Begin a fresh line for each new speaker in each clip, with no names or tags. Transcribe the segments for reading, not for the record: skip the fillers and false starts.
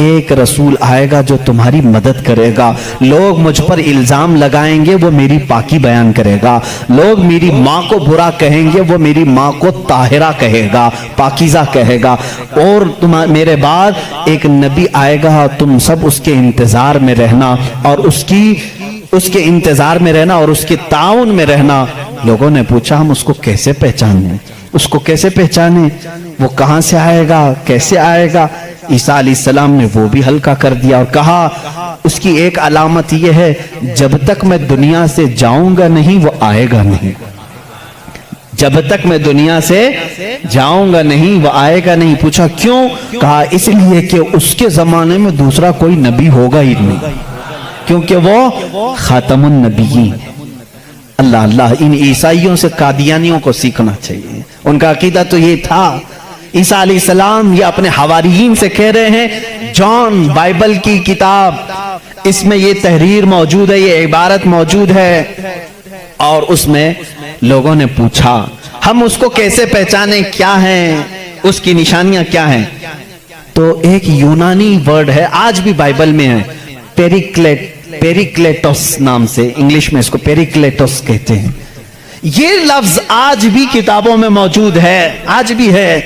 ایک رسول آئے گا جو تمہاری مدد کرے گا. لوگ مجھ پر الزام لگائیں گے وہ میری پاکی بیان کرے گا. لوگ میری ماں کو برا کہیں گے وہ میری ماں کو طاہرہ کہے گا, پاکیزہ کہے گا. اور میرے بعد ایک نبی آئے گا, تم سب اس کے انتظار میں رہنا اور اس کے انتظار میں رہنا اور اس کے تعاون میں رہنا. لوگوں نے پوچھا ہم اس کو کیسے پہچانیں, اس کو کیسے پہچانیں, وہ کہاں سے آئے گا, کیسے آئے گا؟ عیسیٰ علیہ السلام نے وہ بھی ہلکا کر دیا اور کہا اس کی ایک علامت یہ ہے جب تک میں دنیا سے جاؤں گا نہیں وہ آئے گا نہیں. جب تک میں دنیا سے جاؤں گا نہیں وہ آئے گا نہیں. پوچھا کیوں؟ کہا اس لیے کہ اس کے زمانے میں دوسرا کوئی نبی ہوگا ہی نہیں, کیونکہ وہ خاتم النبیین. اللہ اللہ, ان عیسائیوں سے قادیانیوں کو سیکھنا چاہیے. ان کا عقیدہ تو یہ تھا. عیسیٰ علیہ السلام یہ اپنے حواریین سے کہہ رہے ہیں, جان بائبل کی کتاب اس میں یہ تحریر موجود ہے, یہ عبارت موجود ہے. اور اس میں لوگوں نے پوچھا ہم اس کو کیسے پہچانیں, کیا ہیں اس کی نشانیاں کیا ہیں؟ تو ایک یونانی ورڈ ہے, آج بھی بائبل میں ہے, پیریکلیٹوس نام سے, انگلش میں اس کو پیریکلیٹوس کہتے ہیں. یہ لفظ آج بھی کتابوں میں موجود ہے, آج بھی ہے.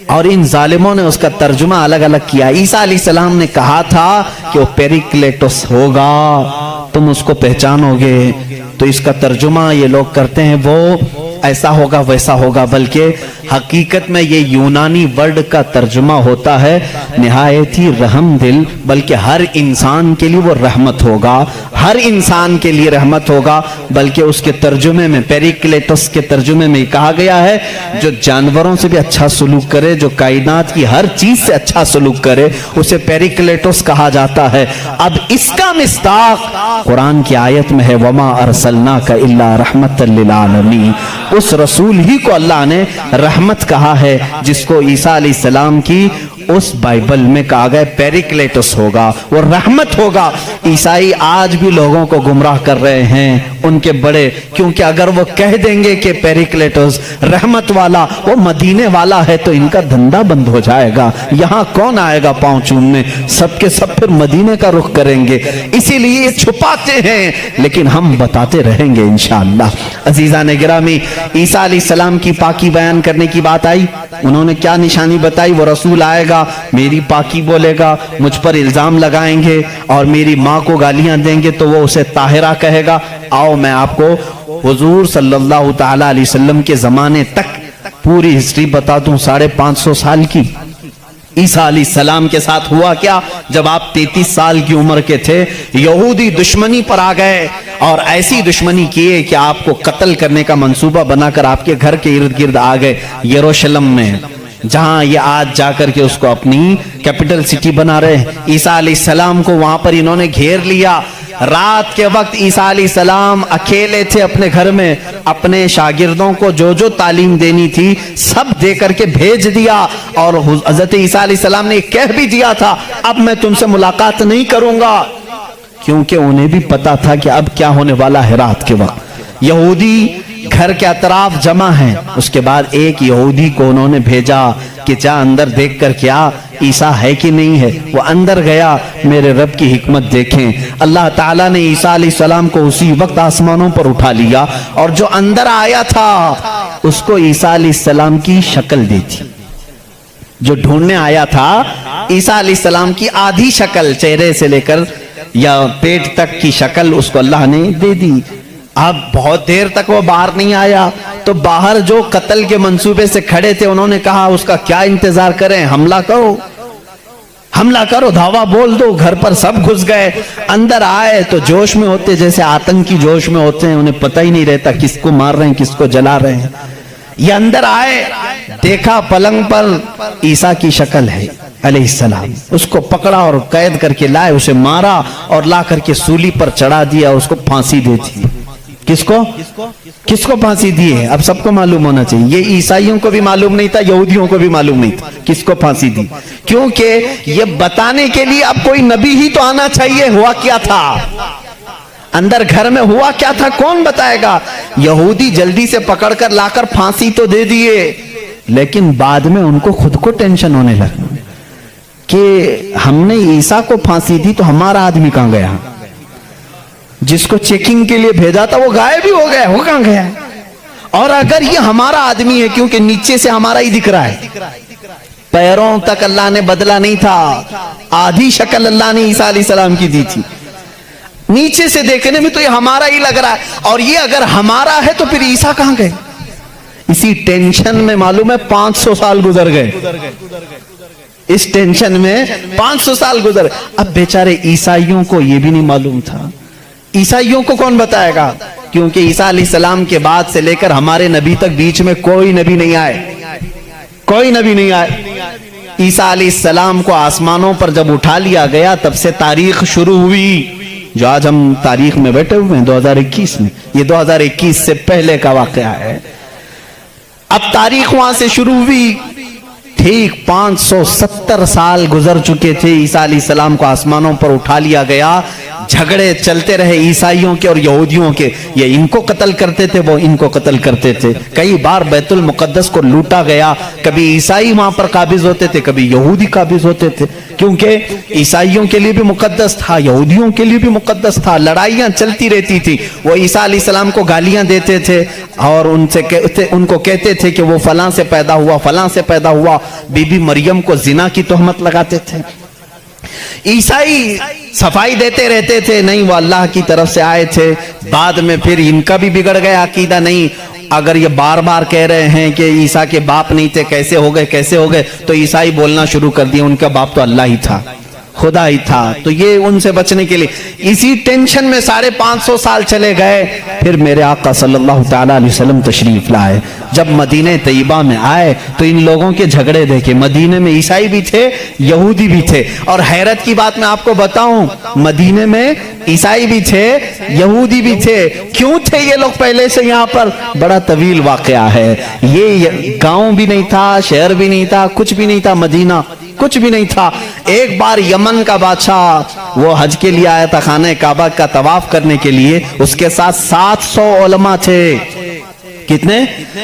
اور ان ظالموں نے اس کا ترجمہ الگ الگ کیا. عیسیٰ علیہ السلام نے کہا تھا کہ وہ پیریکلیٹوس ہوگا, تم اس کو پہچانو گے. تو اس کا ترجمہ یہ لوگ کرتے ہیں وہ ایسا ہوگا ویسا ہوگا, بلکہ حقیقت میں یہ یونانی ورڈ کا ترجمہ ہوتا ہے نہایت ہی رحم دل, بلکہ ہر انسان کے لیے وہ رحمت ہوگا, ہر انسان کے لیے رحمت ہوگا. بلکہ اس کے ترجمے میں, پیریکلیٹوس کے ترجمے میں کہا گیا ہے جو جانوروں سے بھی اچھا سلوک کرے, جو کائنات کی ہر چیز سے اچھا سلوک کرے, اسے پیریکلیٹوس کہا جاتا ہے. اب اس کا مصداق قرآن کی آیت میں ہے وما ارسلناک الا رحمتا للعالمین. اس رسول ہی کو اللہ نے رحمت کہا ہے جس کو عیسیٰ علیہ السلام کی اس بائبل میں کہا گیا پیریکلیٹس ہوگا, وہ رحمت ہوگا. عیسائی آج بھی لوگوں کو گمراہ کر رہے ہیں, ان کے بڑے, کیونکہ اگر وہ کہہ دیں گے کہ پیریکلیٹس رحمت والا وہ مدینے والا ہے تو ان کا دھندا بند ہو جائے گا. یہاں کون آئے گا پاؤں چومنے, سب کے سب پھر مدینے کا رخ کریں گے. اسی لیے یہ چھپاتے ہیں, لیکن ہم بتاتے رہیں گے انشاءاللہ. عزیزان گرامی, عیسیٰ علیہ السلام کی پاکی بیان کرنے کی بات آئی, انہوں نے کیا نشانی بتائی؟ وہ رسول آئے گا, میری پاکی بولے گا, مجھ پر الزام لگائیں گے اور میری ماں کو گالیاں دیں گے تو وہ اسے طاہرہ کہے گا. آؤ میں آپ کو حضور صلی اللہ تعالی علیہ وسلم کے زمانے تک پوری ہسٹری بتا دوں, 550 سال کی. عیسیٰ علیہ السلام کے ساتھ ہوا کیا؟ جب آپ 33 سال کی عمر کے تھے, یہودی دشمنی پر آ گئے اور ایسی دشمنی کیے کہ آپ کو قتل کرنے کا منصوبہ بنا کر آپ کے گھر کے ارد گرد آ گئے. یروشلم میں, جہاں یہ آج جا کر کے اس کو اپنی کیپٹل سٹی بنا رہے ہیں, عیسیٰ علیہ السلام کو وہاں پر انہوں نے گھیر لیا. رات کے وقت عیسیٰ علیہ السلام اکیلے تھے اپنے گھر میں, اپنے شاگردوں کو جو جو تعلیم دینی تھی سب دے کر کے بھیج دیا. اور حضرت عیسیٰ علیہ السلام نے کہہ بھی دیا تھا اب میں تم سے ملاقات نہیں کروں گا, کیونکہ انہیں بھی پتا تھا کہ اب کیا ہونے والا ہے. رات کے وقت یہودی گھر کے اطراف جمع ہیں. اس کے بعد ایک یہودی کو انہوں نے بھیجا کہ جا اندر دیکھ کر کیا عیسیٰ ہے کہ نہیں ہے. وہ اندر گیا, میرے رب کی حکمت دیکھیں, اللہ تعالیٰ نے عیسیٰ علیہ السلام کو اسی وقت آسمانوں پر اٹھا لیا اور جو اندر آیا تھا اس کو عیسیٰ علیہ السلام کی شکل دی تھی. جو ڈھونڈنے آیا تھا عیسیٰ علیہ السلام کی آدھی شکل, چہرے سے لے کر یا پیٹ تک کی شکل اس کو اللہ نے دے دی. اب بہت دیر تک وہ باہر نہیں آیا تو باہر جو قتل کے منصوبے سے کھڑے تھے انہوں نے کہا اس کا کیا انتظار کریں, حملہ کرو, حملہ کرو, دھاوا بول دو. گھر پر سب گھس گئے. اندر آئے تو جوش میں ہوتے, جیسے آتنکی جوش میں ہوتے ہیں, انہیں پتہ ہی نہیں رہتا کس کو مار رہے ہیں کس کو جلا رہے ہیں. یہ اندر آئے, دیکھا پلنگ پر عیسیٰ کی شکل ہے علیہ السلام, اس کو پکڑا اور قید کر کے لائے, اسے مارا اور لا کر کے سولی پر چڑھا دیا, اس کو پھانسی دے دی. کس کو پھانسی دی ہے اب سب کو معلوم ہونا چاہیے. یہ عیسائیوں کو بھی معلوم نہیں تھا, یہودیوں کو بھی معلوم نہیں تھا کس کو پھانسی دی, کیونکہ یہ بتانے کے لیے اب کوئی نبی ہی تو آنا چاہیے ہوا کیا تھا, اندر گھر میں ہوا کیا تھا, کون بتائے گا. یہودی جلدی سے پکڑ کر لا کر پھانسی تو دے دیے, لیکن بعد میں ان کو خود کو ٹینشن ہونے لگا. کہ ہم نے عیسیٰ کو پھانسی دی تو ہمارا آدمی کہاں گیا؟ جس کو چیکنگ کے لیے بھیجا تھا وہ غائب بھی ہو گیا، وہ کہاں گیا؟ اور اگر یہ ہمارا آدمی ہے، کیونکہ نیچے سے ہمارا ہی دکھ رہا ہے، پیروں تک اللہ نے بدلا نہیں تھا، آدھی شکل اللہ نے عیسیٰ علیہ السلام کی دی تھی، نیچے سے دیکھنے میں تو یہ ہمارا ہی لگ رہا ہے، اور یہ اگر ہمارا ہے تو پھر عیسیٰ کہاں گئے؟ اسی ٹینشن میں معلوم ہے 500 سال گزر گئے، اس ٹینشن میں 500 سال گزر گئے۔ اب بیچارے عیسائیوں کو یہ بھی نہیں معلوم تھا، عیسائیوں کو کون بتائے گا؟ کیونکہ عیسیٰ علیہ السلام کے بعد سے لے کر ہمارے نبی تک بیچ میں کوئی نبی نہیں آئے، کوئی نبی نہیں آئے۔ عیسیٰ علیہ السلام کو آسمانوں پر جب اٹھا لیا گیا تب سے تاریخ شروع ہوئی، جو آج ہم تاریخ میں بیٹھے ہوئے ہیں 2021 میں، یہ 2021 سے پہلے کا واقعہ ہے۔ اب تاریخ وہاں سے شروع ہوئی، ٹھیک 570 سال گزر چکے تھے، عیسیٰ علیہ السلام کو آسمانوں پر اٹھا لیا گیا، جھگڑے چلتے رہے عیسائیوں کے اور یہودیوں کے، یہ ان کو قتل کرتے تھے، وہ ان کو قتل کرتے تھے، کئی بار بیت المقدس کو لوٹا گیا، کبھی عیسائی وہاں پر قابض ہوتے تھے، کبھی یہودی قابض ہوتے تھے، کیونکہ عیسائیوں کے لیے بھی مقدس تھا، یہودیوں کے لیے بھی مقدس تھا، لڑائیاں چلتی رہتی تھی۔ وہ عیسیٰ علیہ السلام کو گالیاں دیتے تھے اور ان کو کہتے تھے کہ وہ فلاں سے پیدا ہوا، فلاں سے پیدا ہوا، بی بی مریم کو زنا کی تہمت لگاتے تھے۔ عیسائی صفائی دیتے رہتے تھے، نہیں وہ اللہ کی طرف سے آئے تھے۔ بعد میں پھر ان کا بھی بگڑ گیا عقیدہ، نہیں اگر یہ بار بار کہہ رہے ہیں کہ عیسیٰ کے باپ نہیں تھے، کیسے ہو گئے کیسے ہو گئے، تو عیسائی بولنا شروع کر دیا ان کا باپ تو اللہ ہی تھا، خدا ہی تھا۔ تو یہ ان سے بچنے کے لیے اسی ٹینشن میں 550 سال چلے گئے۔ پھر میرے آقا صلی اللہ تعالیٰ علیہ وسلم تشریف لائے، جب مدینہ طیبہ میں آئے تو ان لوگوں کے جھگڑے دیکھے، مدینہ میں عیسائی بھی تھے، یہودی بھی تھے، اور حیرت کی بات میں آپ کو بتاؤں، مدینہ میں عیسائی بھی تھے، یہودی بھی تھے۔ کیوں تھے یہ لوگ پہلے سے یہاں پر؟ بڑا طویل واقعہ ہے یہ۔ گاؤں بھی نہیں تھا، شہر بھی نہیں تھا، کچھ بھی نہیں تھا، مدینہ کچھ بھی نہیں تھا۔ ایک بار یمن کا بادشاہ وہ حج کے لیے آیا تھا، خانہ کعبہ کا طواف کرنے کے لیے، اس کے ساتھ 700 علماء تھے۔ کتنے؟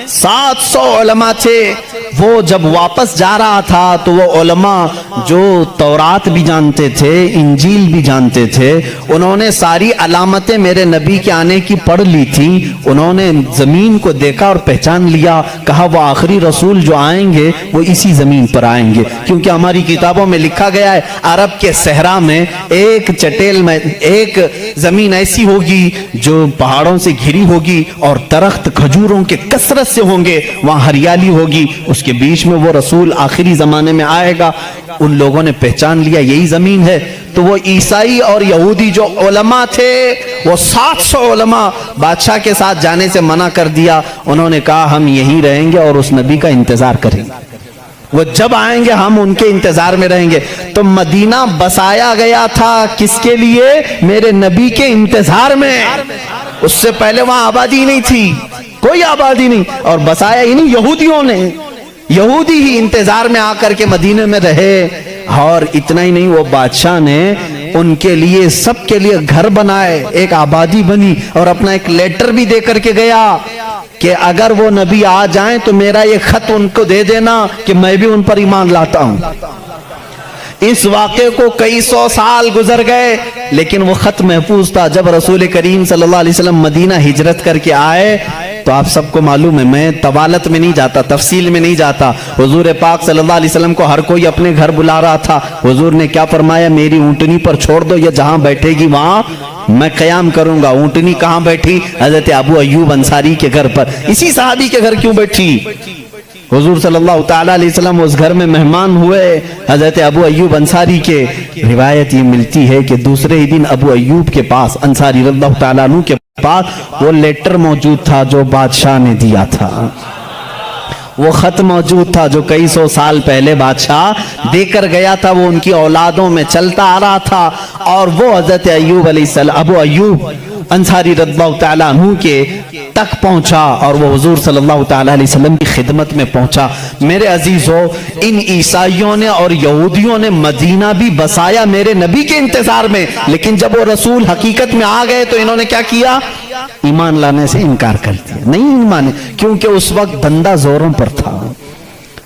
700 علماء تھے۔ وہ جب واپس جا رہا تھا تو وہ علماء جو تورات بھی جانتے تھے، انجیل بھی جانتے تھے، انہوں نے ساری علامتیں میرے نبی کے آنے کی پڑھ لی تھی۔ انہوں نے زمین کو دیکھا اور پہچان لیا، کہا وہ آخری رسول جو آئیں گے وہ اسی زمین پر آئیں گے، کیونکہ ہماری کتابوں میں لکھا گیا ہے عرب کے صحرا میں ایک چٹیل میں ایک زمین ایسی ہوگی جو پہاڑوں سے گھری ہوگی اور درخت کھجوروں کے کثرت سے ہوں گے، وہاں ہریالی ہوگی، اس کے بیچ میں وہ رسول آخری زمانے میں آئے گا۔ ان لوگوں نے پہچان لیا یہی زمین ہے۔ تو وہ عیسائی اور یہودی جو علماء تھے، وہ 700 علماء بادشاہ کے ساتھ جانے سے منع کر دیا۔ انہوں نے کہا ہم یہیں رہیں گے اور اس نبی کا انتظار کریں گے، وہ جب آئیں گے ہم ان کے انتظار میں رہیں گے۔ تو مدینہ بسایا گیا تھا کس کے لیے؟ میرے نبی کے انتظار میں۔ اس سے پہلے وہاں آبادی نہیں تھی، کوئی آبادی نہیں، اور بسایا ہی نہیں، یہودیوں نے، یہودی ہی انتظار میں آ کر کے مدینے میں رہے۔ اور اتنا ہی نہیں، وہ بادشاہ نے ان کے لیے سب کے لیے گھر بنائے، ایک آبادی بنی، اور اپنا ایک لیٹر بھی دے کر کے گیا کہ اگر وہ نبی آ جائیں تو میرا یہ خط ان کو دے دینا کہ میں بھی ان پر ایمان لاتا ہوں۔ اس واقعے کو کئی سو سال گزر گئے لیکن وہ خط محفوظ تھا۔ جب رسول کریم صلی اللہ علیہ وسلم مدینہ ہجرت کر کے آئے تو آپ سب کو معلوم ہے، میں طوالت میں نہیں جاتا، تفصیل میں نہیں جاتا، حضور پاک صلی اللہ علیہ وسلم کو ہر کوئی اپنے گھر بلا رہا تھا۔ حضور نے کیا فرمایا؟ میری اونٹنی پر چھوڑ دو، یہ جہاں بیٹھے گی وہاں میں قیام کروں گا۔ اونٹنی کہاں بیٹھی؟ حضرت ابو ایوب انصاری کے گھر پر۔ اسی صحابی کے گھر کیوں بیٹھی؟ حضور صلی اللہ تعالیٰ علیہ وسلم اس گھر میں مہمان ہوئے حضرت ابو ایوب انصاری کے۔ روایت یہ ملتی ہے کہ دوسرے ہی دن ابو ایوب کے پاس، انصاری رضی اللہ تعالیٰ عنہ کے پاس، وہ لیٹر موجود تھا جو بادشاہ نے دیا تھا، وہ خط موجود تھا جو کئی سو سال پہلے بادشاہ دے کر گیا تھا، وہ ان کی اولادوں میں چلتا آ رہا تھا، اور وہ حضرت ایوب علیہ السلام، ابو ایوب انصاری رضی اللہ تعالیٰ عنہ کے تک پہنچا، اور وہ حضور صلی اللہ تعالیٰ علیہ وسلم کی خدمت میں پہنچا۔ میرے عزیزو، ان عیسائیوں نے اور یہودیوں نے مدینہ بھی بسایا میرے نبی کے انتظار میں، لیکن جب وہ رسول حقیقت میں آ گئے تو انہوں نے کیا کیا؟ ایمان لانے سے انکار کر دیا، نہیں مانے، کیونکہ اس وقت بندہ زوروں پر تھا،